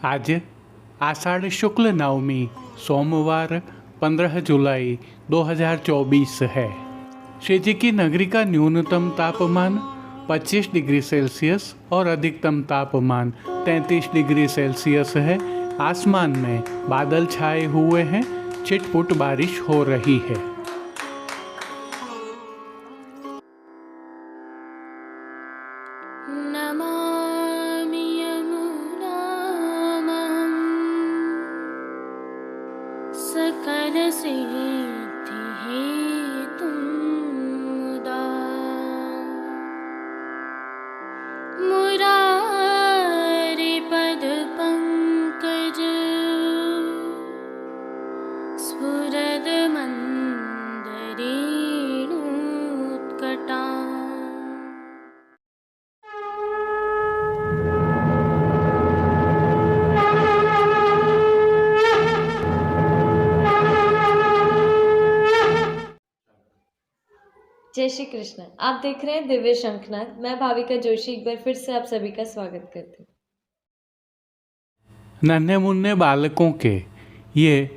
आज आषाढ़ शुक्ल नवमी सोमवार 15 जुलाई 2024 है। श्री जी की नगरी का न्यूनतम तापमान 25 डिग्री सेल्सियस और अधिकतम तापमान 33 डिग्री सेल्सियस है। आसमान में बादल छाए हुए हैं, छिटपुट बारिश हो रही है। नमामि यमुनां सकलसिद्धिहेतुं मुदा मुरारिपदपङ्कज स्फुरदमन्दरेणुत्कटा। जय श्री कृष्ण। आप देख रहे हैं दिव्य शंखनाद। मैं भाविका जोशी एक बार फिर से आप सभी का स्वागत करती हूँ। नन्हे मुन्ने बालकों के ये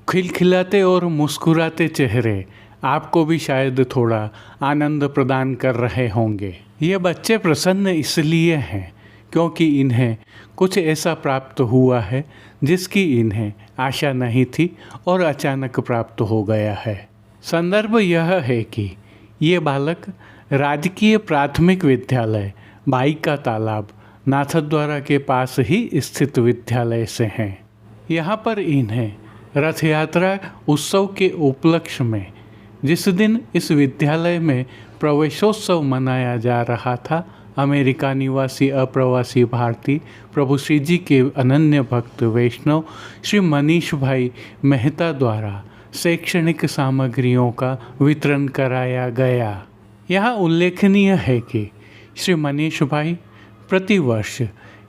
खिलखिलाते और मुस्कुराते चेहरे आपको भी शायद थोड़ा आनंद प्रदान कर रहे होंगे। ये बच्चे प्रसन्न इसलिए हैं क्योंकि इन्हें कुछ ऐसा प्राप्त हुआ है जिसकी इन्हें आशा नहीं थी और अचानक प्राप्त हो गया है। संदर्भ यह है कि ये बालक राजकीय प्राथमिक विद्यालय बाई का तालाब नाथद्वारा के पास ही स्थित विद्यालय से हैं। यहाँ पर इन्हें रथ यात्रा उत्सव के उपलक्ष्य में जिस दिन इस विद्यालय में प्रवेशोत्सव मनाया जा रहा था, अमेरिका निवासी अप्रवासी भारतीय प्रभु श्री जी के अनन्य भक्त वैष्णव श्री मनीष भाई मेहता द्वारा शैक्षणिक सामग्रियों का वितरण कराया गया। यहाँ उल्लेखनीय है कि श्री मनीष भाई प्रतिवर्ष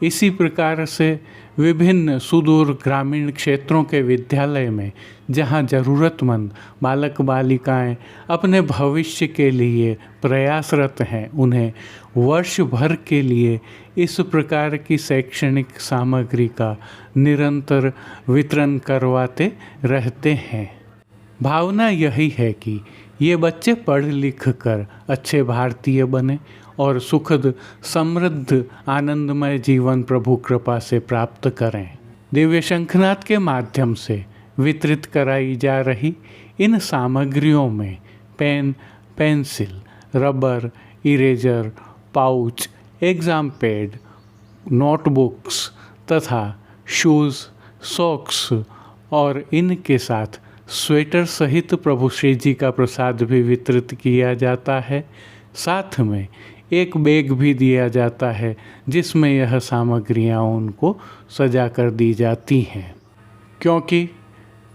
इसी प्रकार से विभिन्न सुदूर ग्रामीण क्षेत्रों के विद्यालय में जहाँ ज़रूरतमंद बालक बालिकाएं अपने भविष्य के लिए प्रयासरत हैं, उन्हें वर्ष भर के लिए इस प्रकार की शैक्षणिक सामग्री का निरंतर वितरण करवाते रहते हैं। भावना यही है कि ये बच्चे पढ़ लिख कर अच्छे भारतीय बने और सुखद समृद्ध आनंदमय जीवन प्रभु कृपा से प्राप्त करें। दिव्य शंखनाद के माध्यम से वितरित कराई जा रही इन सामग्रियों में pen, pencil, rubber, eraser, pouch, exam pad, notebooks तथा शूज़, सॉक्स और इनके साथ स्वेटर सहित प्रभु श्री जी का प्रसाद भी वितरित किया जाता है। साथ में एक बैग भी दिया जाता है जिसमें यह सामग्रियां उनको सजा कर दी जाती हैं। क्योंकि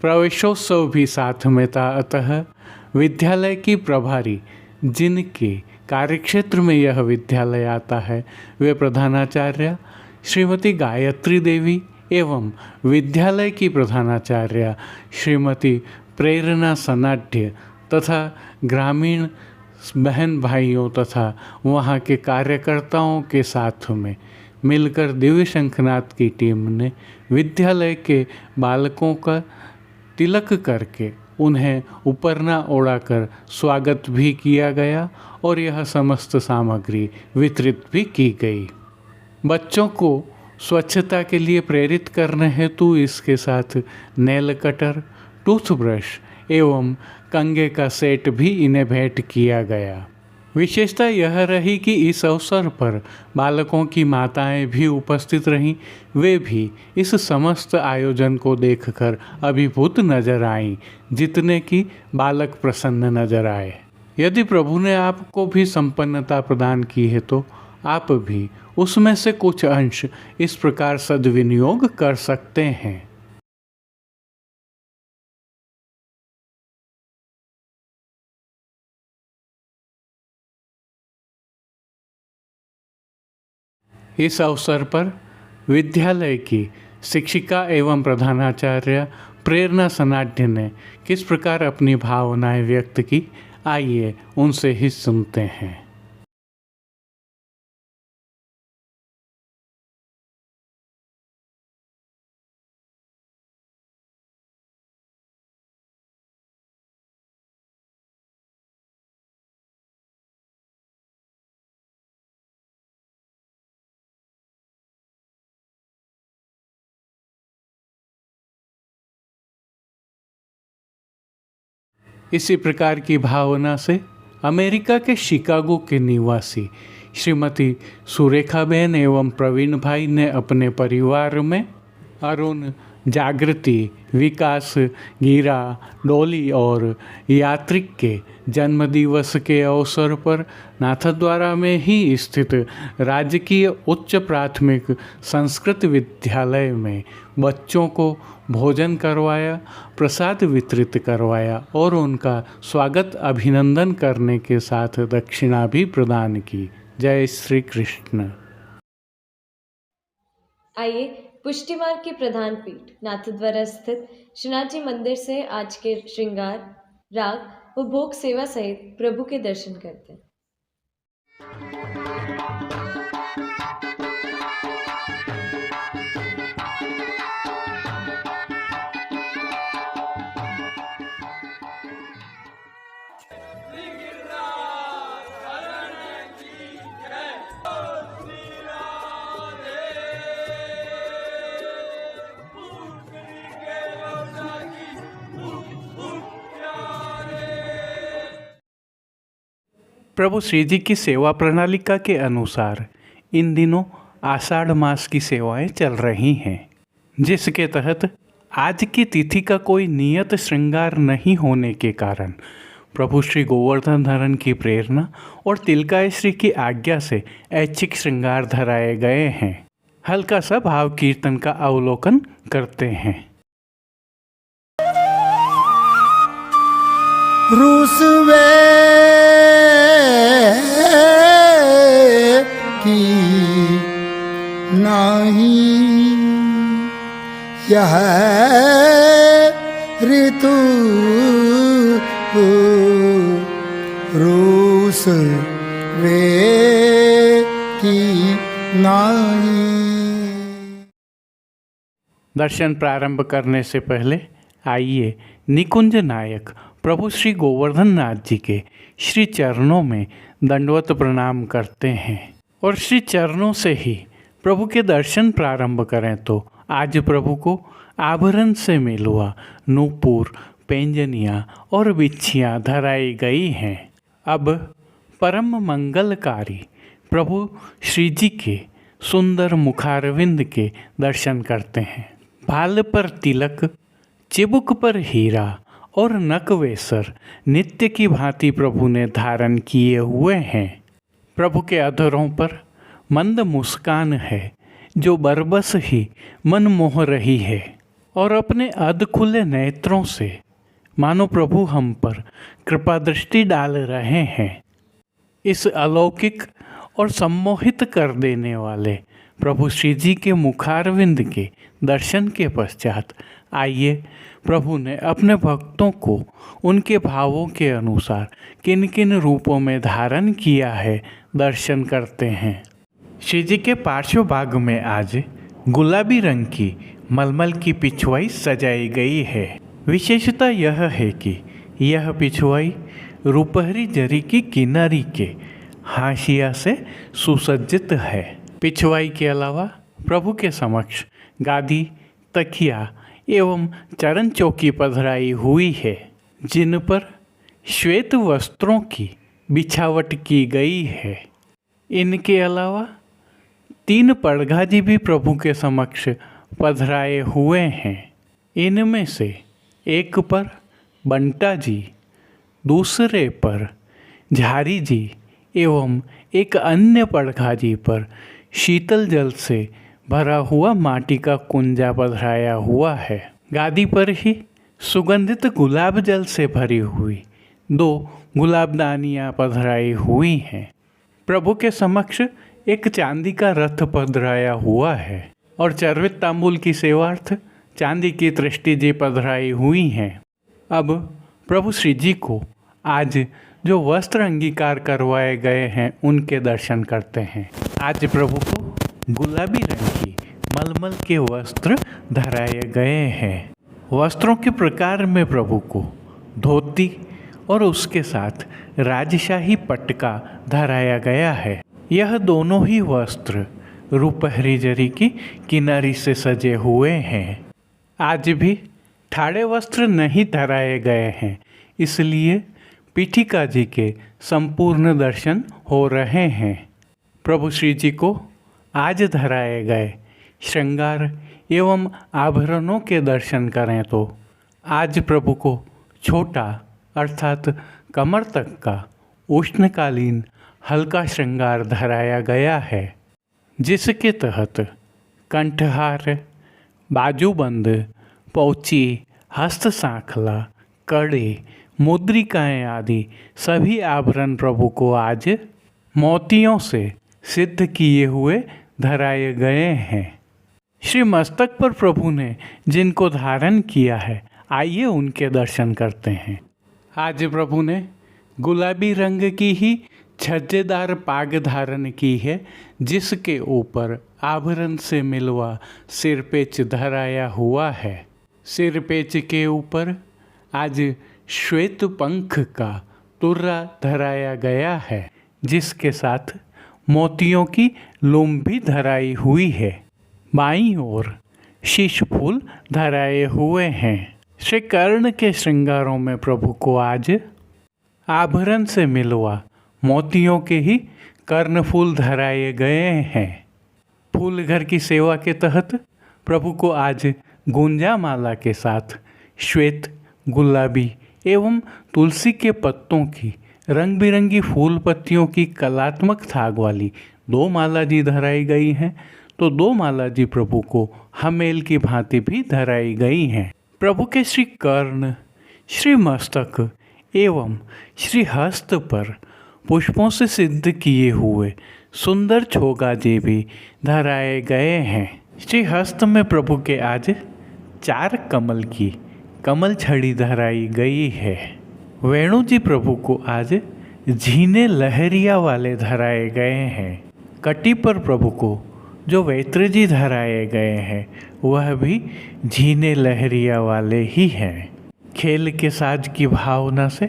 प्रवेशोत्सव भी साथ में था, अतः विद्यालय की प्रभारी जिनके कार्यक्षेत्र में यह विद्यालय आता है, वे प्रधानाचार्य श्रीमती गायत्री देवी एवं विद्यालय की प्रधानाचार्य श्रीमती प्रेरणा सनाढ्य तथा ग्रामीण बहन भाइयों तथा वहाँ के कार्यकर्ताओं के साथ में मिलकर दिव्य शंखनाद की टीम ने विद्यालय के बालकों का तिलक करके उन्हें उपरना ओढ़ाकर स्वागत भी किया गया और यह समस्त सामग्री वितरित भी की गई। बच्चों को स्वच्छता के लिए प्रेरित करने हेतु इसके साथ नेल कटर, टूथब्रश एवं कंघे का सेट भी इन्हें भेंट किया गया। विशेषता यह रही कि इस अवसर पर बालकों की माताएं भी उपस्थित रहीं। वे भी इस समस्त आयोजन को देखकर अभिभूत नजर आईं, जितने कि बालक प्रसन्न नजर आए। यदि प्रभु ने आपको भी संपन्नता प्रदान की है तो आप भी उसमें से कुछ अंश इस प्रकार सद्विनियोग कर सकते हैं। इस अवसर पर विद्यालय की शिक्षिका एवं प्रधानाचार्य प्रेरणा सनाढ्य ने किस प्रकार अपनी भावनाएं व्यक्त की, आइए उनसे ही सुनते हैं। इसी प्रकार की भावना से अमेरिका के शिकागो के निवासी श्रीमती सुरेखाबेन एवं प्रवीण भाई ने अपने परिवार में अरुण, जागृति, विकास, गीरा, डोली और यात्रिक के जन्मदिवस के अवसर पर नाथद्वारा में ही स्थित राजकीय उच्च प्राथमिक संस्कृत विद्यालय में बच्चों को भोजन करवाया, प्रसाद वितरित करवाया और उनका स्वागत अभिनंदन करने के साथ दक्षिणा भी प्रदान की। जय श्री कृष्ण। आइए पुष्टि मार्ग की प्रधान पीठ नाथद्वारा स्थित श्रीनाथ जी मंदिर से आज के श्रृंगार, राग व भोग सेवा सहित प्रभु के दर्शन करते हैं। प्रभु श्री जी की सेवा प्रणालिका के अनुसार इन दिनों आषाढ़ मास की सेवाएं चल रही हैं, जिसके तहत आज की तिथि का कोई नियत श्रृंगार नहीं होने के कारण प्रभु श्री गोवर्धन धरन की प्रेरणा और तिलकाय श्री की आज्ञा से ऐच्छिक श्रृंगार धराए गए हैं। हल्का सा भाव कीर्तन का अवलोकन करते हैं। रूसवे की नाही यह ऋतु रूस वे की नाही। दर्शन प्रारंभ करने से पहले आइए निकुंज नायक प्रभु श्री गोवर्धन नाथ जी के श्री चरणों में दंडवत प्रणाम करते हैं और श्री चरणों से ही प्रभु के दर्शन प्रारंभ करें। तो आज प्रभु को आभरण से मिलुआ नूपुर, पैंजनियाँ और बिच्छियाँ धराई गई हैं। अब परम मंगलकारी प्रभु श्री जी के सुंदर मुखारविंद के दर्शन करते हैं। भाल पर तिलक, चिबुक पर हीरा और नकवेसर नित्य की भांति प्रभु ने धारण किए हुए हैं। प्रभु के अधरों पर मंद मुस्कान है जो बरबस ही मन मोह रही है और अपने अध खुले नेत्रों से मानो प्रभु हम पर कृपा दृष्टि डाल रहे हैं। इस अलौकिक और सम्मोहित कर देने वाले प्रभु श्री जी के मुखारविंद के दर्शन के पश्चात आइए प्रभु ने अपने भक्तों को उनके भावों के अनुसार किन किन रूपों में धारण किया है दर्शन करते हैं। श्री जी के पार्श्व भाग में आज गुलाबी रंग की मलमल की पिछुआई सजाई गई है। विशेषता यह है कि यह पिछुआई रुपहरी जरी की किनारी के हाशिया से सुसज्जित है। पिछुआई के अलावा प्रभु के समक्ष गादी, तकिया एवं चरण चौकी पधराई हुई है, जिन पर श्वेत वस्त्रों की बिछावट की गई है। इनके अलावा 3 पड़घाजी भी प्रभु के समक्ष पधराए हुए हैं। इनमें से एक पर बंटा जी, दूसरे पर झारी जी एवं एक अन्य पड़घाजी पर शीतल जल से भरा हुआ माटी का कुंजा पधराया हुआ है। गादी पर ही सुगंधित गुलाब जल से भरी हुई 2 गुलाबदानियाँ पधराई हुई हैं। प्रभु के समक्ष एक चांदी का रथ पधराया हुआ है और चर्वित तांबूल की सेवार्थ चांदी की दृष्टि जी पधराई हुई हैं। अब प्रभु श्री जी को आज जो वस्त्र अंगीकार करवाए गए हैं उनके दर्शन करते हैं। आज प्रभु को गुलाबी रंग की मलमल के वस्त्र धराए गए हैं। वस्त्रों के प्रकार में प्रभु को धोती और उसके साथ राजशाही पटका धराया गया है। यह दोनों ही वस्त्र रुपहरी जरी की किनारी से सजे हुए हैं। आज भी ठाड़े वस्त्र नहीं धराए गए हैं, इसलिए पीठिका जी के संपूर्ण दर्शन हो रहे हैं। प्रभु श्री जी को आज धराए गए श्रृंगार एवं आभरणों के दर्शन करें तो आज प्रभु को छोटा अर्थात कमर तक का उष्णकालीन हल्का श्रृंगार धराया गया है, जिसके तहत कंठहार, बाजूबंद, पौची, हस्त सांखला, कड़े, मुद्रिकाएं आदि सभी आभरण प्रभु को आज मोतियों से सिद्ध किए हुए धराए गए हैं। श्री मस्तक पर प्रभु ने जिनको धारण किया है, आइए उनके दर्शन करते हैं। आज प्रभु ने गुलाबी रंग की ही छज्जेदार पाग धारण की है, जिसके ऊपर आभरण से मिलवा सिरपेच धराया हुआ है। सिरपेच के ऊपर आज श्वेत पंख का तुर्रा धराया गया है, जिसके साथ मोतियों की लूम भी धराई हुई है। बाईं ओर शीश फूल धराए हुए हैं। श्री कर्ण के श्रृंगारों में प्रभु को आज आभरण से मिलवा मोतियों के ही कर्णफूल धराए गए हैं। फूल घर की सेवा के तहत प्रभु को आज गुंजा माला के साथ श्वेत, गुलाबी एवं तुलसी के पत्तों की रंग बिरंगी फूल पत्तियों की कलात्मक थाग वाली 2 माला जी धराई गई हैं, तो 2 माला जी प्रभु को हमेल की भांति भी धराई गई हैं। प्रभु के श्री कर्ण, श्री मस्तक एवं श्री हस्त पर पुष्पों से सिद्ध किए हुए सुंदर छोगा जी भी धराए गए हैं। श्री हस्त में प्रभु के आज 4 कमल की कमल छड़ी धराई गई है। वेणु जी प्रभु को आज झीने लहरिया वाले धराए गए हैं। कटी पर प्रभु को जो वेत्र जी धराए गए हैं, वह भी झीने लहरिया वाले ही हैं। खेल के साज की भावना से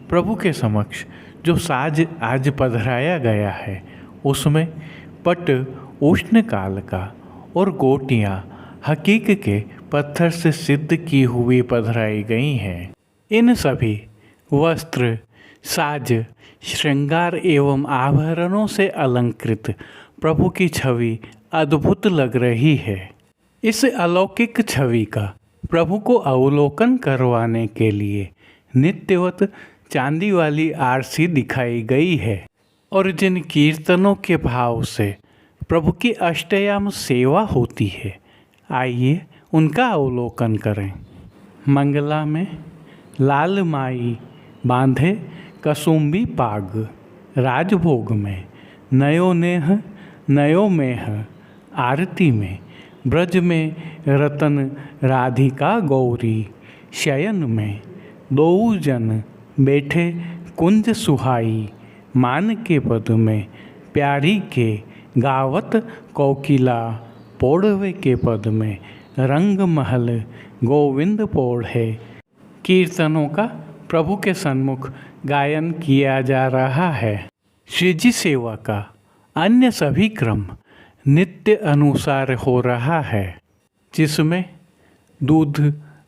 प्रभु के समक्ष जो साज आज पधराया गया है, उसमें पट उष्ण काल का और गोटियाँ हकीक के पत्थर से सिद्ध की हुई पधराई गई हैं। इन सभी वस्त्र, साज, श्रृंगार एवं आभरणों से अलंकृत प्रभु की छवि अद्भुत लग रही है। इस अलौकिक छवि का प्रभु को अवलोकन करवाने के लिए नित्यवत चांदी वाली आरसी दिखाई गई है और जिन कीर्तनों के भाव से प्रभु की अष्टयाम सेवा होती है, आइए उनका अवलोकन करें। मंगला में लाल माई बांधे कसुम्बी पाग, राजभोग में नयो नेह नयो मेह, आरती में ब्रज में रतन राधिका गौरी, शयन में 2 जन बैठे कुंज सुहाई, मान के पद में प्यारी के गावत कोकिला, पोढ़वे के पद में रंग महल गोविंद पोढ़े। कीर्तनों का प्रभु के सन्मुख गायन किया जा रहा है। श्री जी सेवा का अन्य सभी क्रम नित्य अनुसार हो रहा है, जिसमें दूध,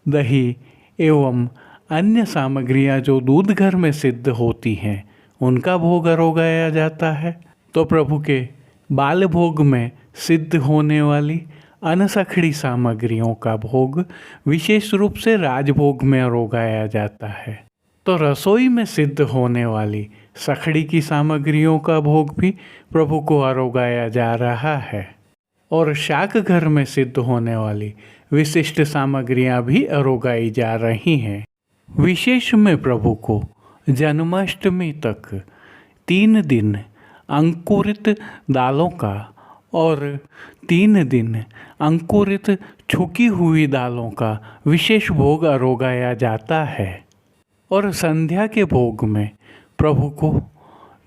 दही एवं अन्य सामग्रियां जो दूध घर में सिद्ध होती हैं, उनका भोग अरोगाया जाता है। तो प्रभु के बाल भोग में सिद्ध होने वाली अनसखड़ी सामग्रियों का भोग विशेष रूप से राजभोग में अरोगाया जाता है। तो रसोई में सिद्ध होने वाली सखड़ी की सामग्रियों का भोग भी प्रभु को अरोगाया जा रहा है और शाक घर में सिद्ध होने वाली विशिष्ट सामग्रियां भी अरोगाई जा रही हैं। विशेष में प्रभु को जन्माष्टमी तक 3 दिन अंकुरित दालों का और 3 दिन अंकुरित छुकी हुई दालों का विशेष भोग अरोगाया जाता है और संध्या के भोग में प्रभु को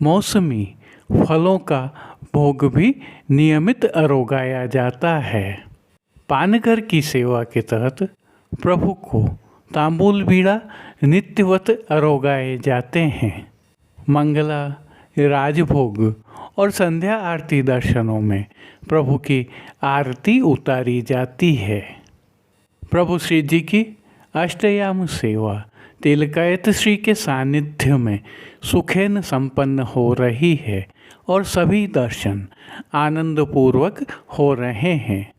मौसमी फलों का भोग भी नियमित अरोगाया जाता है। पानघर की सेवा के तहत प्रभु को तांबूल बीड़ा नित्यवत अरोगाए जाते हैं। मंगला, राजभोग और संध्या आरती दर्शनों में प्रभु की आरती उतारी जाती है। प्रभु श्री जी की अष्टयाम सेवा तिलकायत श्री के सानिध्य में सुखेन संपन्न हो रही है और सभी दर्शन आनंदपूर्वक हो रहे हैं,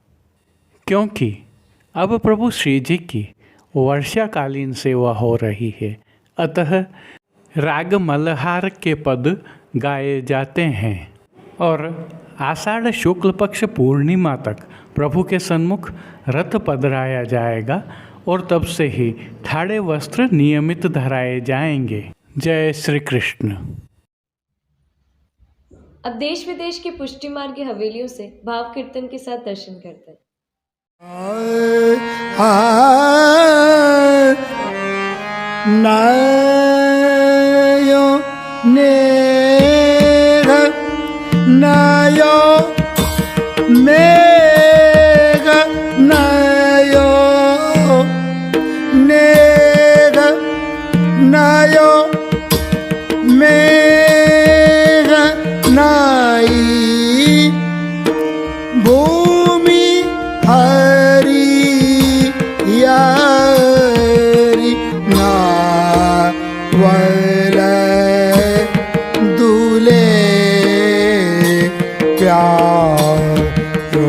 क्योंकि अब प्रभु श्री जी की वर्षाकालीन सेवा हो रही है। अतः राग मल्हार के पद गाए जाते हैं और आषाढ़ शुक्ल पक्ष पूर्णिमा तक प्रभु के सन्मुख रथ पधराया जाएगा और तब से ही ठाड़े वस्त्र नियमित धराए जाएंगे। जय श्री कृष्ण। अब देश विदेश के पुष्टि मार्ग की हवेलियों से भाव कीर्तन के साथ दर्शन करते हैं। नायो नेघ नायो मेघ नायो नेघ नायो मेघ नाई भूमि हरी यारी नावल दूले प्यारो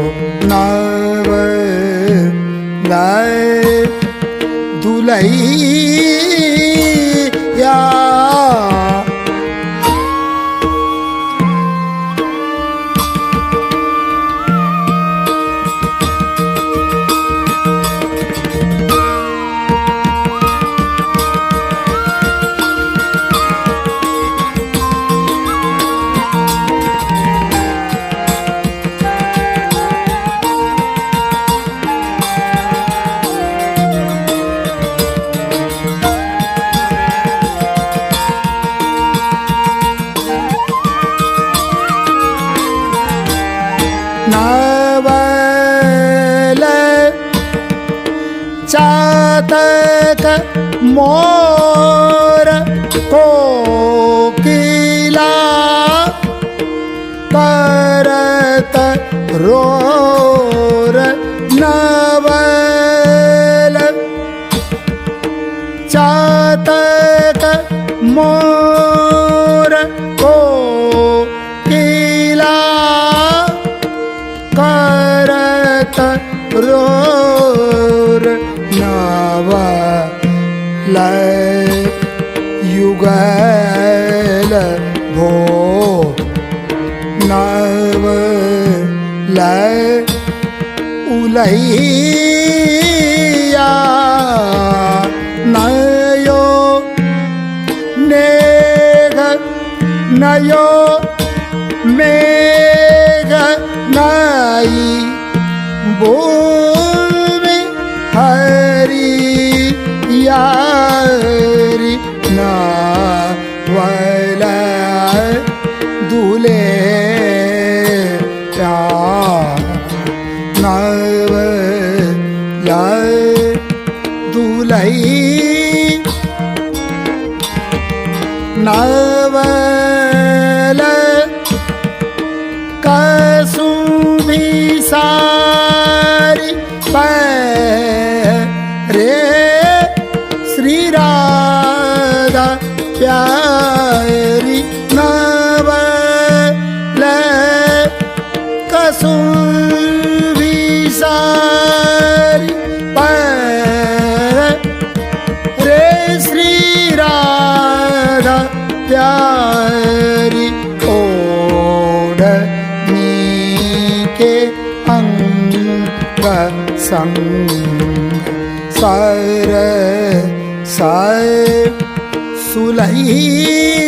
नावल दुलैया नावल चातक मोर कोकिला करत रोर नावल चातक मोर कोकिला करत रोर नावल युगल भो नावल उलैया नयो नेघ नयो मेघ नाई भूमि हरी यारी नावल दूले नावल दूलै नावल कसुभी सारी रे श्री राधा प्यारी नावल कसुभी सारी रे श्री राधा प्यारी ओढ़नी के अंग संग सर सुलैया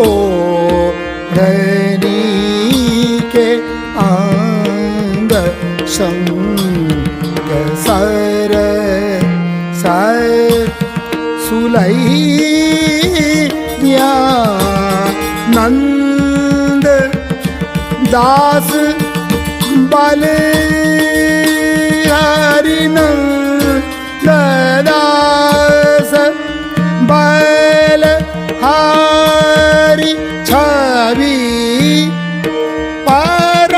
ओढ़नी के अंग संग सर सुलैया नंद दास बल हरि नंद दास बल हरि छवि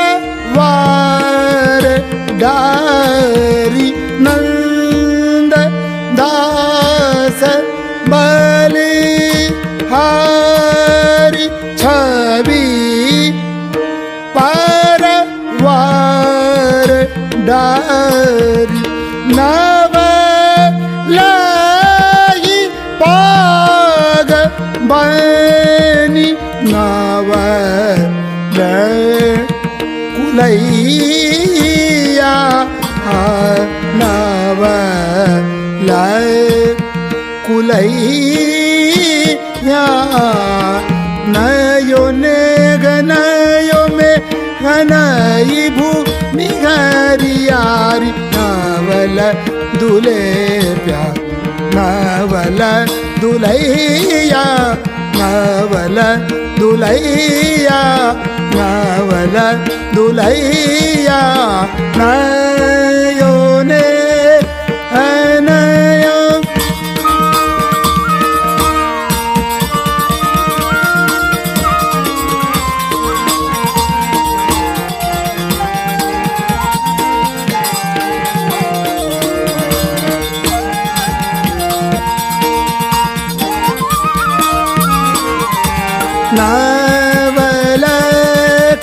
परवार डारी नंद बलिहारी छवि परवार डारी नव लाई पाग बनी नव कुलैया नव कुलैया नयो नेग नयो में घनई भूमि घरियारी नवल दुले प्यार नवल दुलैया नवल दुलैया नवल दुलैया नयो ने नयो नवल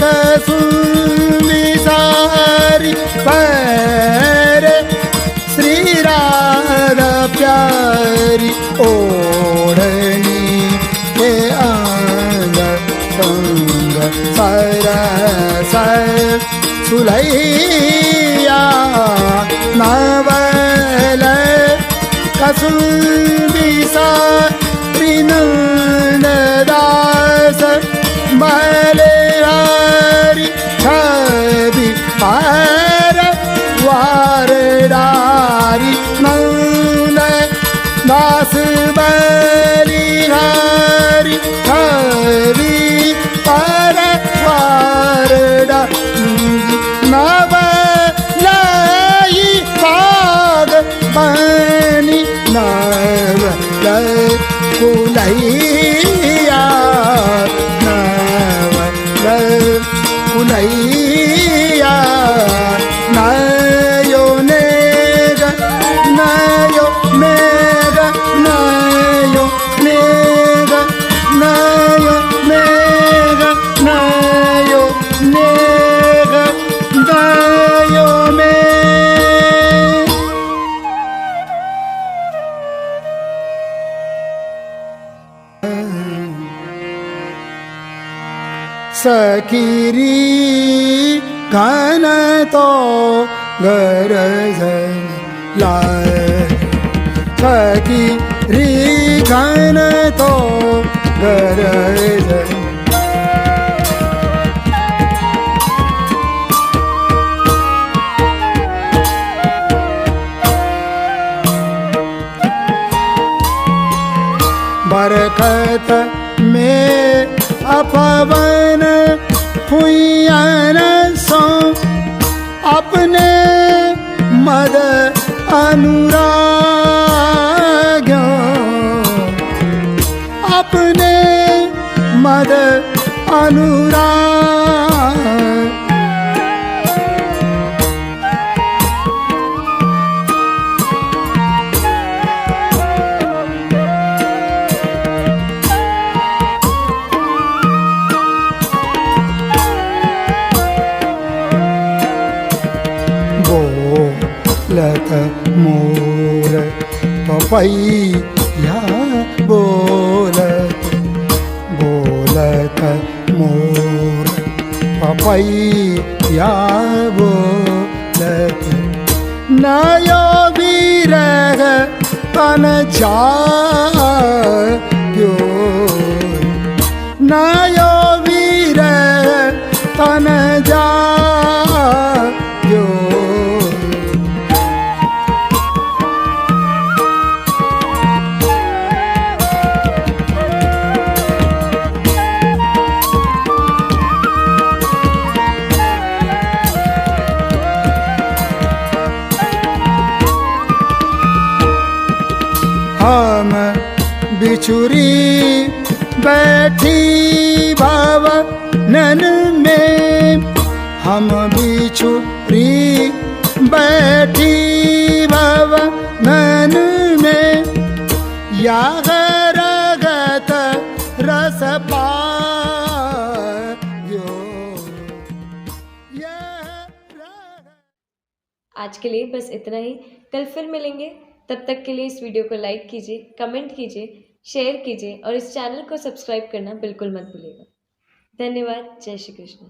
कसुमी सारी पर श्री राधा प्यारी ओढ़नी के अंग संग सरस सुलैया नवल कसुमी सारी नंददास बलिहारी छवि परवारदारी नंद दास बलिहारी छवि परवारदारी नव लाई पाग बनी नव कुलैया कुलैया नयो नेग नयो नेग नयो नेग नयो नेग नयो नेग नयो में सखीरी घन तो गरज लाए सखीरी घन तो गरज बरकत में अपवन हुईन सो अपने मद अनुराग अपने मद अनुराग बोलत मोर पपैया बोलत बोलत मोर पपैया बोलत नयो विरह तन जायो नयो विरह तन जायो हम बिछुरी बैठी भवन में हम बिछुरी बैठी भवन में या पायो आज के लिए बस इतना ही। कल फिर मिलेंगे। तब तक के लिए इस वीडियो को लाइक कीजिए, कमेंट कीजिए, शेयर कीजिए और इस चैनल को सब्सक्राइब करना बिल्कुल मत भूलिएगा। धन्यवाद। जय श्री कृष्ण।